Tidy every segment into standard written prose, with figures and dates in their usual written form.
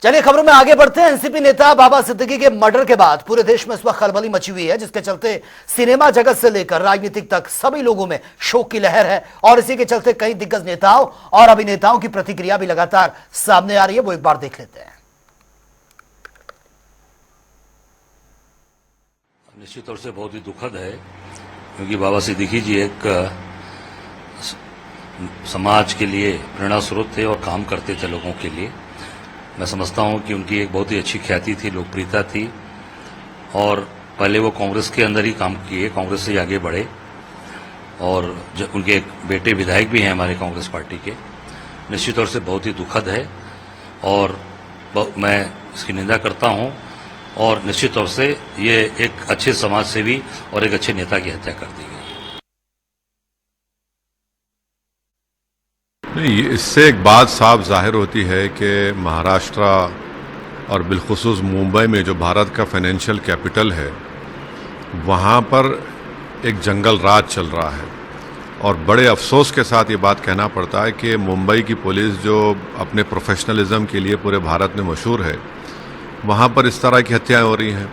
चलिए खबरों में आगे बढ़ते हैं। एनसीपी नेता बाबा सिद्दीकी के मर्डर के बाद पूरे देश में इस वक्त खलबली मची हुई है, जिसके चलते सिनेमा जगत से लेकर राजनीतिक तक सभी लोगों में शोक की लहर है। और इसी के चलते कई दिग्गज नेताओं और अभिनेताओं की प्रतिक्रिया भी लगातार सामने आ रही है। वो एक बार देख लेते हैं। निश्चित तौर से बहुत ही दुखद है, क्योंकि बाबा सिद्दीकी जी एक समाज के लिए प्रेरणा स्रोत थे और काम करते थे लोगों के लिए। मैं समझता हूं कि उनकी एक बहुत ही अच्छी ख्याति थी, लोकप्रियता थी, और पहले वो कांग्रेस के अंदर ही काम किए, कांग्रेस से आगे बढ़े, और उनके एक बेटे विधायक भी हैं हमारे कांग्रेस पार्टी के। निश्चित तौर से बहुत ही दुखद है और मैं इसकी निंदा करता हूं, और निश्चित तौर से ये एक अच्छे समाज सेवी और एक अच्छे नेता की हत्या कर दी गई। नहीं, इससे एक बात साफ जाहिर होती है कि महाराष्ट्र और बिलखुसूस मुंबई में जो भारत का फाइनेंशियल कैपिटल है, वहाँ पर एक जंगल राज चल रहा है। और बड़े अफसोस के साथ ये बात कहना पड़ता है कि मुंबई की पुलिस, जो अपने प्रोफेशनलिज्म के लिए पूरे भारत में मशहूर है, वहाँ पर इस तरह की हत्याएं हो रही हैं।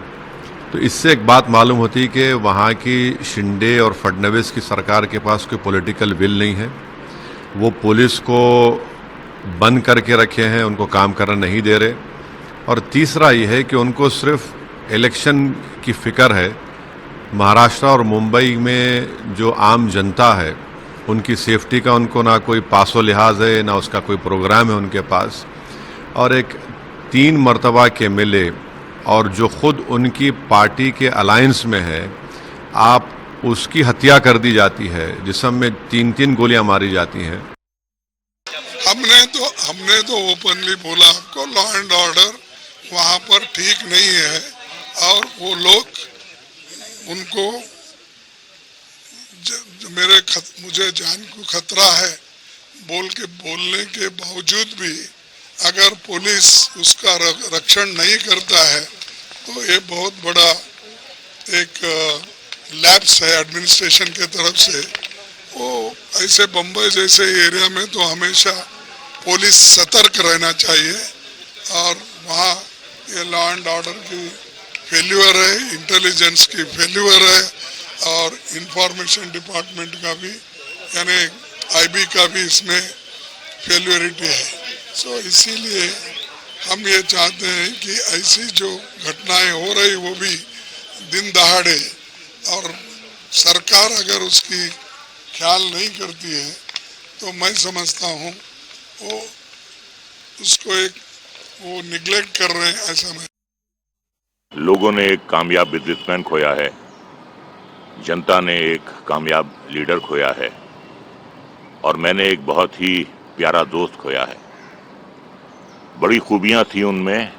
तो इससे एक बात मालूम होती है कि वहाँ की शिंदे और फडणवीस की सरकार के पास कोई पॉलिटिकल विल नहीं है। वो पुलिस को बंद करके रखे हैं, उनको काम करना नहीं दे रहे। और तीसरा ये है कि उनको सिर्फ इलेक्शन की फिक्र है। महाराष्ट्र और मुंबई में जो आम जनता है, उनकी सेफ्टी का उनको ना कोई पासो लिहाज है, ना उसका कोई प्रोग्राम है उनके पास। और एक 3 मरतबा के एमएलए और जो खुद उनकी पार्टी के अलायंस में है, आप उसकी हत्या कर दी जाती है, जिसमें 3-3 गोलियां मारी जाती हैं। हमने तो ओपनली बोला आपको, लॉ एंड ऑर्डर वहाँ पर ठीक नहीं है, और वो लोग उनको मुझे जान को खतरा है बोलने के बावजूद भी अगर पुलिस उसका रक्षण नहीं करता है, तो ये बहुत बड़ा एक लैप्स है एडमिनिस्ट्रेशन के तरफ से। वो ऐसे बम्बई जैसे एरिया में तो हमेशा पुलिस सतर्क रहना चाहिए, और वहाँ ये लॉ एंड ऑर्डर की फेल्यूर है, इंटेलिजेंस की फेल्यूर है, और इंफॉर्मेशन डिपार्टमेंट का भी, यानी आईबी का भी इसमें फेल्यूरिटी है। सो इसीलिए हम ये चाहते हैं कि ऐसी जो घटनाएं हो रही वो भी दिन दहाड़े, और सरकार अगर उसकी ख्याल नहीं करती है, तो मैं समझता हूँ वो उसको वो निगलेक्ट कर रहे हैं, ऐसा मैं। लोगों ने एक कामयाब बिजनेसमैन खोया है, जनता ने एक कामयाब लीडर खोया है, और मैंने एक बहुत ही प्यारा दोस्त खोया है। बड़ी खूबियां थी उनमें,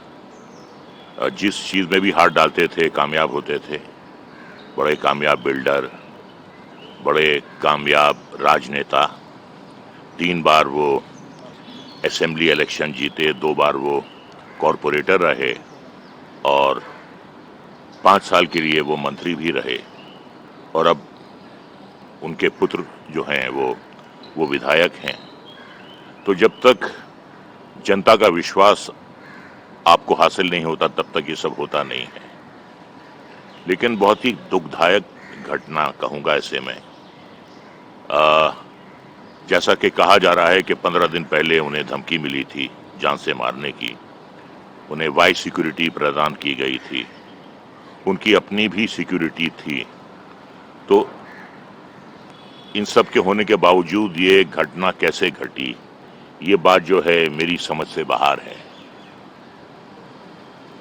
जिस चीज़ में भी हाथ डालते थे कामयाब होते थे। बड़े कामयाब बिल्डर, बड़े कामयाब राजनेता। 3 बार वो असेंबली इलेक्शन जीते, 2 बार वो कॉरपोरेटर रहे, और 5 साल के लिए वो मंत्री भी रहे, और अब उनके पुत्र जो हैं वो विधायक हैं। तो जब तक जनता का विश्वास आपको हासिल नहीं होता, तब तक ये सब होता नहीं है। लेकिन बहुत ही दुखदायक घटना कहूँगा ऐसे में, जैसा कि कहा जा रहा है कि 15 दिन पहले उन्हें धमकी मिली थी जान से मारने की, उन्हें वाई सिक्योरिटी प्रदान की गई थी, उनकी अपनी भी सिक्योरिटी थी। तो इन सब के होने के बावजूद ये घटना कैसे घटी, ये बात जो है मेरी समझ से बाहर है।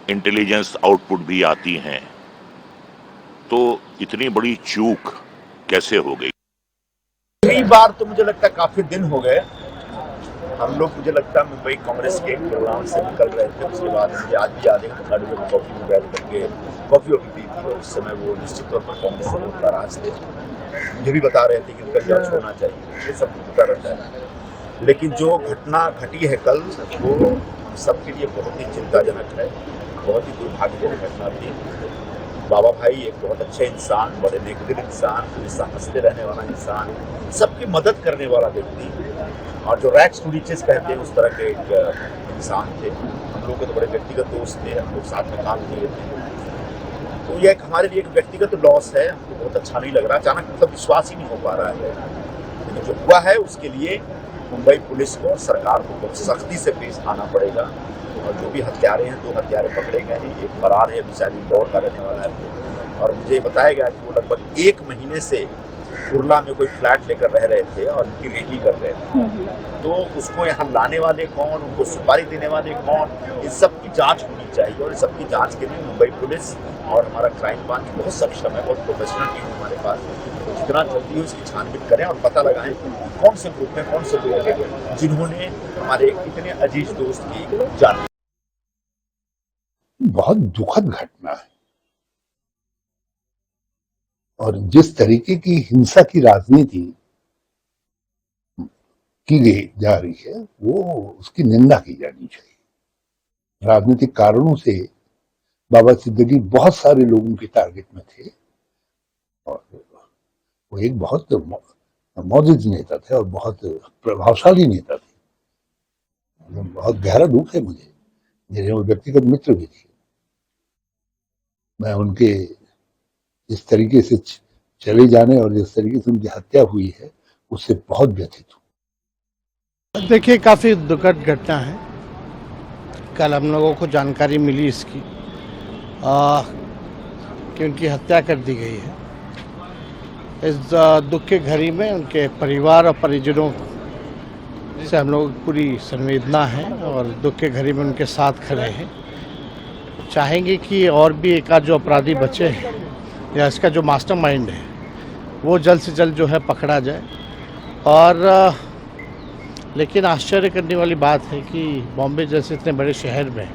इंटेलिजेंस आउटपुट भी आती हैं, तो इतनी बड़ी चूक कैसे हो गई? कई बार तो मुझे लगता है काफी दिन हो गए हम लोग, मुझे लगता है मुंबई कांग्रेस के प्रोग्राम से निकल रहे थे। उसके बाद मुझे आज भी याद है कि गाड़ी में कॉफी में बैठ करके कॉफी पी थी, और उस समय वो निश्चित तौर पर कांग्रेस से बहुत नाराज थे। मुझे भी बता रहे थे कि उनका जांच होना चाहिए, ये सब पता रहता है। लेकिन जो घटना घटी है कल, वो सबके लिए बहुत ही चिंताजनक है, बहुत ही दुर्भाग्यजनक घटना थी। बाबा भाई एक बहुत अच्छे इंसान, बड़े नेकदिल इंसान, हमेशा हंसते रहने वाला इंसान, सबकी मदद करने वाला व्यक्ति, और जो रैग्स टू रिचेस कहते हैं उस तरह के एक इंसान थे। हम लोग के तो बड़े व्यक्तिगत दोस्त थे, हम लोग साथ में काम किए थे। तो ये एक हमारे लिए एक व्यक्तिगत लॉस है, हमको बहुत अच्छा नहीं लग रहा, अचानक मतलब विश्वास ही नहीं हो पा रहा है। लेकिन जो हुआ है उसके लिए मुंबई पुलिस को और सरकार को बहुत सख्ती से पेश आना पड़ेगा। और जो भी हत्यारे हैं, 2 हत्यारे पकड़े गए हैं, एक फरार है, विशाली इंदौर का रहने वाला है। और मुझे बताया गया कि वो लगभग 1 महीने से कुर्ला में कोई फ्लैट लेकर रह रहे थे और उनकी रेकी कर रहे थे। तो उसको यहाँ लाने वाले कौन, उनको सुपारी देने वाले कौन, इन सब की जांच होनी चाहिए। और इस सब की जांच के लिए मुंबई पुलिस और हमारा क्राइम ब्रांच बहुत सक्षम है, बहुत प्रोफेशनल टीम है हमारे पास। तो जितना जल्दी हो इसकी छानबीन करें और पता लगाएं कौन से ग्रुप में कौन से लोग हैं जिन्होंने हमारे इतने अजीज दोस्त की जान। बहुत दुखद घटना है और जिस तरीके की हिंसा की राजनीति की गई जा रही है वो उसकी निंदा की जानी चाहिए। राजनीतिक कारणों से बाबा सिद्दीकी बहुत सारे लोगों के टारगेट में थे और वो एक बहुत मौजूद नेता थे और बहुत प्रभावशाली नेता थे। बहुत गहरा दुख है मुझे, मेरे वो व्यक्तिगत मित्र भी थे। मैं उनके इस तरीके से चले जाने और जिस तरीके से उनकी हत्या हुई है उससे बहुत व्यथित हूँ। देखिए, काफ़ी दुखद घटना है। कल हम लोगों को जानकारी मिली इसकी कि उनकी हत्या कर दी गई है। इस दुख के घड़ी में उनके परिवार और परिजनों से हम लोग पूरी संवेदना है और दुख के घड़ी में उनके साथ खड़े हैं। चाहेंगे कि और भी एक आध जो अपराधी बचे हैं या इसका जो मास्टरमाइंड है वो जल्द से जल्द जो है पकड़ा जाए। और लेकिन आश्चर्य करने वाली बात है कि बॉम्बे जैसे इतने बड़े शहर में,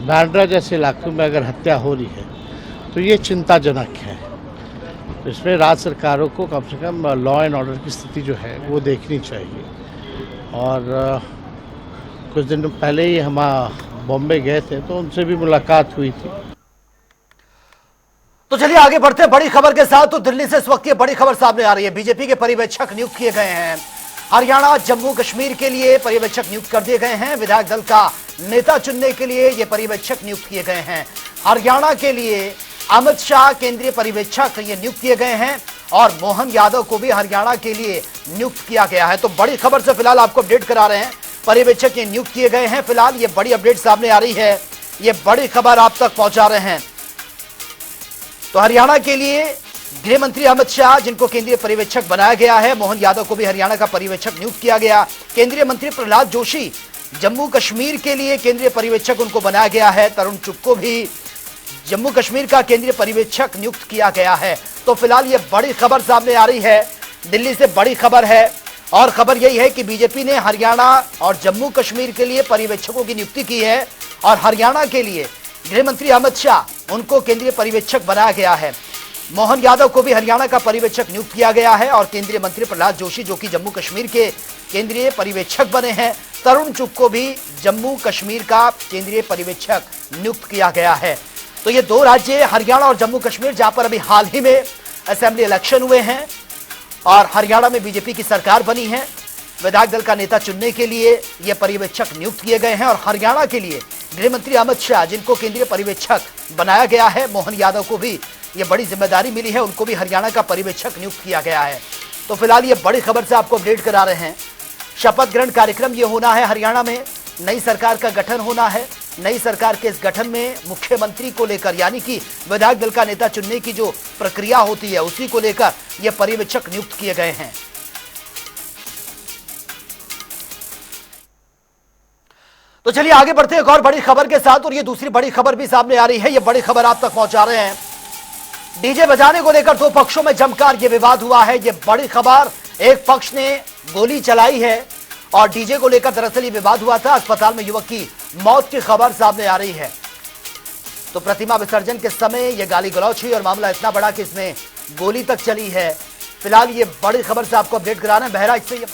बांद्रा जैसे इलाकों में अगर हत्या हो रही है तो ये चिंताजनक है। तो इसमें राज्य सरकारों को कम से कम लॉ एंड ऑर्डर की स्थिति जो है वो देखनी चाहिए। और कुछ दिन पहले ही हम बॉम्बे गए थे तो उनसे भी मुलाकात हुई थी। तो चलिए आगे बढ़ते हैं बड़ी खबर के साथ। तो दिल्ली से इस वक्त ये बड़ी खबर सामने आ रही है। बीजेपी के पर्यवेक्षक नियुक्त किए गए हैं। हरियाणा जम्मू कश्मीर के लिए पर्यवेक्षक नियुक्त कर दिए गए हैं। विधायक दल का नेता चुनने के लिए ये पर्यवेक्षक नियुक्त किए गए हैं। हरियाणा के लिए अमित शाह केंद्रीय पर्यवेक्षक ये नियुक्त किए गए हैं और मोहन यादव को भी हरियाणा के लिए नियुक्त किया गया है। तो बड़ी खबर से फिलहाल आपको अपडेट करा रहे हैं। पर्यवेक्षक ये नियुक्त किए गए हैं। फिलहाल ये बड़ी अपडेट सामने आ रही है, ये बड़ी खबर आप तक पहुंचा रहे हैं। तो हरियाणा के लिए गृह मंत्री अमित शाह जिनको केंद्रीय पर्यवेक्षक बनाया गया है, मोहन यादव को भी हरियाणा का पर्यवेक्षक नियुक्त किया गया। केंद्रीय मंत्री प्रहलाद जोशी जम्मू कश्मीर के लिए केंद्रीय पर्यवेक्षक उनको बनाया गया है। तरुण चुग को भी जम्मू कश्मीर का केंद्रीय पर्यवेक्षक नियुक्त किया गया है। तो फिलहाल ये बड़ी खबर सामने आ रही है, दिल्ली से बड़ी खबर है। और खबर यही है कि बीजेपी ने हरियाणा और जम्मू कश्मीर के लिए पर्यवेक्षकों की नियुक्ति की है और हरियाणा के लिए गृह मंत्री अमित शाह उनको केंद्रीय पर्यवेक्षक बनाया गया है। मोहन यादव को भी हरियाणा का पर्यवेक्षक नियुक्त किया गया है और केंद्रीय मंत्री प्रहलाद जोशी जो कि जम्मू कश्मीर के केंद्रीय पर्यवेक्षक बने हैं, तरुण चुग को भी जम्मू कश्मीर का केंद्रीय पर्यवेक्षक नियुक्त किया गया है। तो ये 2 राज्य हरियाणा और जम्मू कश्मीर जहां पर अभी हाल ही में असेंबली इलेक्शन हुए हैं और हरियाणा में बीजेपी की सरकार बनी है। विधायक दल का नेता चुनने के लिए ये पर्यवेक्षक नियुक्त किए गए हैं और हरियाणा के लिए गृह मंत्री अमित शाह जिनको केंद्रीय पर्यवेक्षक बनाया गया है, मोहन यादव को भी ये बड़ी जिम्मेदारी मिली है, उनको भी हरियाणा का पर्यवेक्षक नियुक्त किया गया है। तो फिलहाल ये बड़ी खबर से आपको अपडेट करा रहे हैं। शपथ ग्रहण कार्यक्रम ये होना है हरियाणा में, नई सरकार का गठन होना है। नई सरकार के इस गठन में मुख्यमंत्री को लेकर यानी कि विधायक दल का नेता चुनने की जो प्रक्रिया होती है उसी को लेकर ये पर्यवेक्षक नियुक्त किए गए हैं। तो चलिए आगे बढ़ते हैं एक और बड़ी खबर के साथ और ये दूसरी बड़ी खबर भी सामने आ रही है। ये बड़ी खबर आप तक पहुंचा रहे हैं। डीजे बजाने को लेकर 2 पक्षों में जमकर ये विवाद हुआ है। ये बड़ी खबर, एक पक्ष ने गोली चलाई है और डीजे को लेकर दरअसल ये विवाद हुआ था। अस्पताल में युवक की मौत की खबर सामने आ रही है। तो प्रतिमा विसर्जन के समय यह गाली गलौज हुई और मामला इतना बड़ा कि इसमें गोली तक चली है। फिलहाल ये बड़ी खबर से आपको अपडेट करा रहे हैं। बहराइच से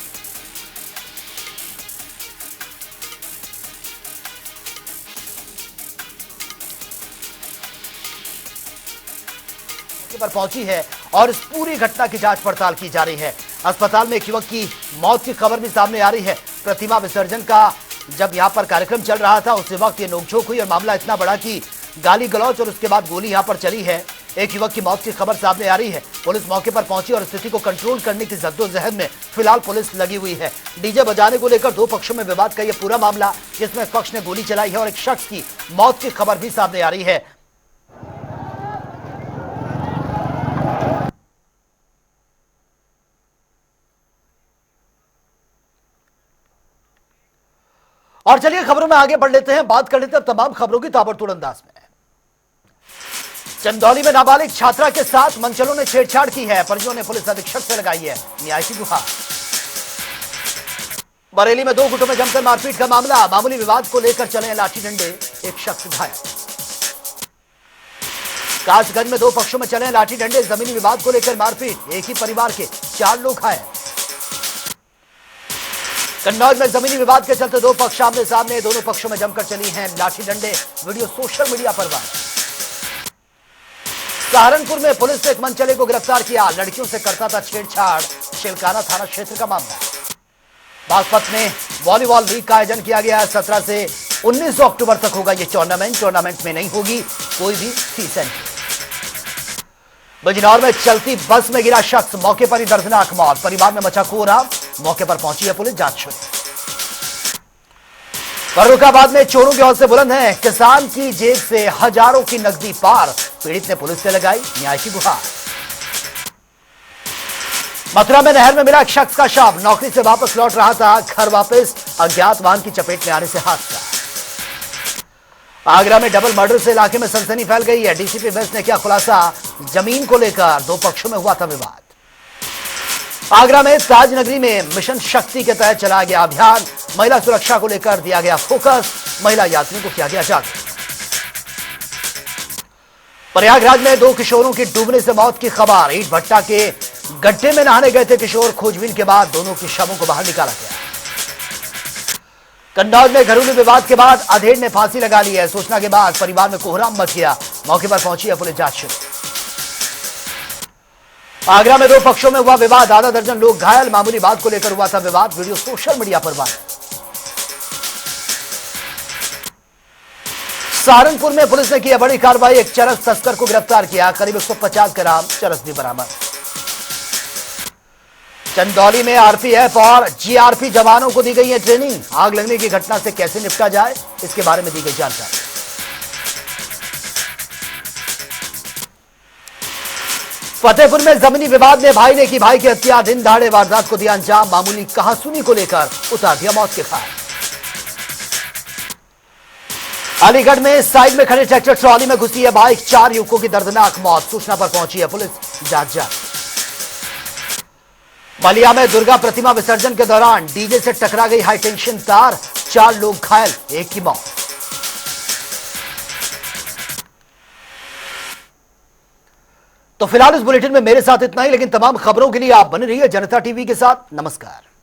पर पहुंची है और इस पूरी घटना की जांच पड़ताल की जा रही है। अस्पताल में एक युवक की मौत की खबर भी सामने आ रही है। प्रतिमा विसर्जन का जब यहां पर कार्यक्रम चल रहा था उसी वक्त ये नोकझोंक हुई और मामला इतना बड़ा कि गाली गलौज और उसके बाद गोली यहां पर चली है। एक युवक की मौत की खबर सामने आ रही है। पुलिस मौके पर पहुंची और स्थिति को कंट्रोल करने की जद्दोजहद में फिलहाल पुलिस लगी हुई है। डीजे बजाने को लेकर दो पक्षों में विवाद का यह पूरा मामला, जिसमें एक पक्ष ने गोली चलाई है और एक शख्स की मौत की खबर भी सामने आ रही है। और चलिए खबरों में आगे बढ़ लेते हैं, बात कर लेते हैं तमाम खबरों की ताबड़तोड़ अंदाज में। चंदौली में नाबालिग छात्रा के साथ मनचलों ने छेड़छाड़ की है। परिजनों ने पुलिस अधीक्षक से लगाई है न्याय की गुहार। बरेली में दो गुटों में जमकर मारपीट का मामला, मामूली विवाद को लेकर चले लाठी डंडे, एक शख्स घायल। कासगंज में दो पक्षों में चले लाठी डंडे, जमीनी विवाद को लेकर मारपीट, एक ही परिवार के 4 लोग घायल। कन्नौज में जमीनी विवाद के चलते दो पक्ष आमने सामने, दोनों पक्षों में जमकर चली हैं लाठी डंडे, वीडियो सोशल मीडिया पर वायरल। सहारनपुर में पुलिस ने एक मनचले को गिरफ्तार किया, लड़कियों से करता था छेड़छाड़, शिलकाना थाना क्षेत्र का मामला। बागपत में वॉलीबॉल लीग का आयोजन किया गया है। 17 से 19 अक्टूबर तक होगा यह टूर्नामेंट में नहीं होगी कोई भी फीस एंट्री। बिजनौर में चलती बस में गिरा शख्स, मौके पर ही दर्दनाक मौत, परिवार में मचा कोहराम, मौके पर पहुंची है पुलिस, जांच शुरू। फर्रुखाबाद में चोरों के हौसले बुलंद हैं, किसान की जेब से हजारों की नकदी पार, पीड़ित ने पुलिस से लगाई न्याय की गुहार। मथुरा में नहर में मिला एक शख्स का शव, नौकरी से वापस लौट रहा था, घर वापस अज्ञात वाहन की चपेट में आने से हादसा। आगरा में डबल मर्डर से इलाके में सनसनी फैल गई है। डीसीपी वेस्ट ने किया खुलासा, जमीन को लेकर दो पक्षों में हुआ था विवाद। आगरा में ताजनगरी में मिशन शक्ति के तहत चलाया गया अभियान, महिला सुरक्षा को लेकर दिया गया फोकस, महिला यात्रियों को किया गया जागरूक। प्रयागराज में दो किशोरों की डूबने से मौत की खबर, ईंट भट्टा के गड्ढे में नहाने गए थे किशोर, खोजबीन के बाद दोनों के शवों को बाहर निकाला गया। कन्नौज में घरेलू विवाद के बाद अधेड़ ने फांसी लगा ली है, सूचना के बाद परिवार में कोहराम मच गया, मौके पर पहुंची है पुलिस, जांच शुरू। आगरा में दो पक्षों में हुआ विवाद, आधा दर्जन लोग घायल, मामूली बात को लेकर हुआ था विवाद, वीडियो सोशल मीडिया पर वायरल। सहारनपुर में पुलिस ने की बड़ी कार्रवाई, एक चरस तस्कर को गिरफ्तार किया, करीब 150 ग्राम चरस भी बरामद। चंदौली में आरपीएफ और जीआरपी जवानों को दी गई है ट्रेनिंग, आग लगने की घटना से कैसे निपटा जाए इसके बारे में दी गई जानकारी। फतेहपुर में जमीनी विवाद में भाई ने की भाई की हत्या, दिन दहाड़े वारदात को दिया अंजाम, मामूली कहासुनी को लेकर उतार दिया मौत के घाट। अलीगढ़ में साइड में खड़े ट्रैक्टर ट्रॉली में घुसी है बाइक, 4 युवकों की दर्दनाक मौत, सूचना पर पहुंची है पुलिस, जांच जारी। बलिया में दुर्गा प्रतिमा विसर्जन के दौरान डीजे से टकरा गई हाईटेंशन तार, 4 लोग घायल, एक की मौत। तो फिलहाल इस बुलेटिन में मेरे साथ इतना ही, लेकिन तमाम खबरों के लिए आप बने रहिए जनता टीवी के साथ। नमस्कार।